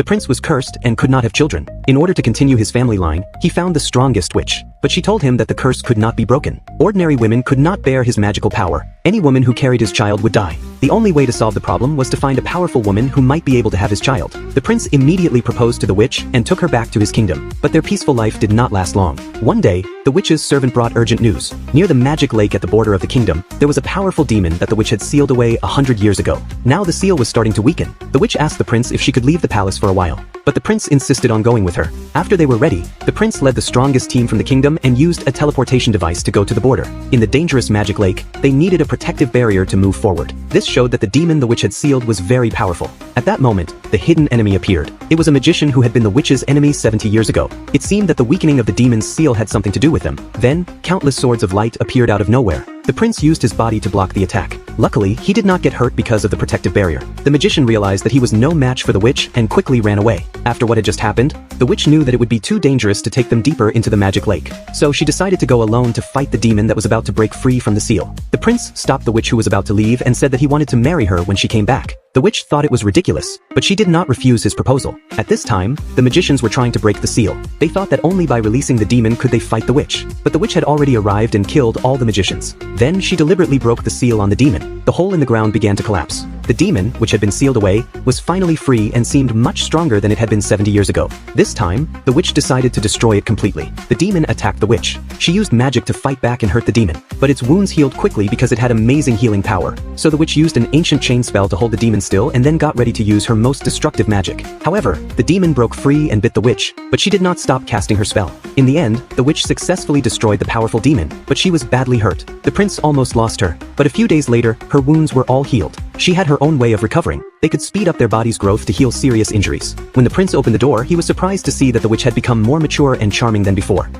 The prince was cursed and could not have children. In order to continue his family line, he found the strongest witch, but she told him that the curse could not be broken. Ordinary women could not bear his magical power. Any woman who carried his child would die. The only way to solve the problem was to find a powerful woman who might be able to have his child. The prince immediately proposed to the witch and took her back to his kingdom, but their peaceful life did not last long. One day, the witch's servant brought urgent news. Near the magic lake at the border of the kingdom, there was a powerful demon that the witch had sealed away 100 years ago. Now the seal was starting to weaken. The witch asked the prince if she could leave the palace for a while, but the prince insisted on going with her. After they were ready, the prince led the strongest team from the kingdom and used a teleportation device to go to the border. In the dangerous magic lake, they needed a protective barrier to move forward. This showed that the demon the witch had sealed was very powerful. At that moment, the hidden enemy appeared. It was a magician who had been the witch's enemy 70 years ago. It seemed that the weakening of the demon's seal had something to do with them. Then, countless swords of light appeared out of nowhere. The prince used his body to block the attack. Luckily, he did not get hurt because of the protective barrier. The magician realized that he was no match for the witch and quickly ran away. After what had just happened, the witch knew that it would be too dangerous to take them deeper into the magic lake. So she decided to go alone to fight the demon that was about to break free from the seal. The prince stopped the witch who was about to leave and said that he wanted to marry her when she came back. The witch thought it was ridiculous, but she did not refuse his proposal. At this time, the magicians were trying to break the seal. They thought that only by releasing the demon could they fight the witch. But the witch had already arrived and killed all the magicians. Then she deliberately broke the seal on the demon. The hole in the ground began to collapse. The demon, which had been sealed away, was finally free and seemed much stronger than it had been 70 years ago. This time, the witch decided to destroy it completely. The demon attacked the witch. She used magic to fight back and hurt the demon, but its wounds healed quickly because it had amazing healing power. So the witch used an ancient chain spell to hold the demon still and then got ready to use her most destructive magic. However, the demon broke free and bit the witch, but she did not stop casting her spell. In the end, the witch successfully destroyed the powerful demon, but she was badly hurt. The prince almost lost her, but a few days later, her wounds were all healed. She had her own way of recovering. They could speed up their body's growth to heal serious injuries. When the prince opened the door, he was surprised to see that the witch had become more mature and charming than before.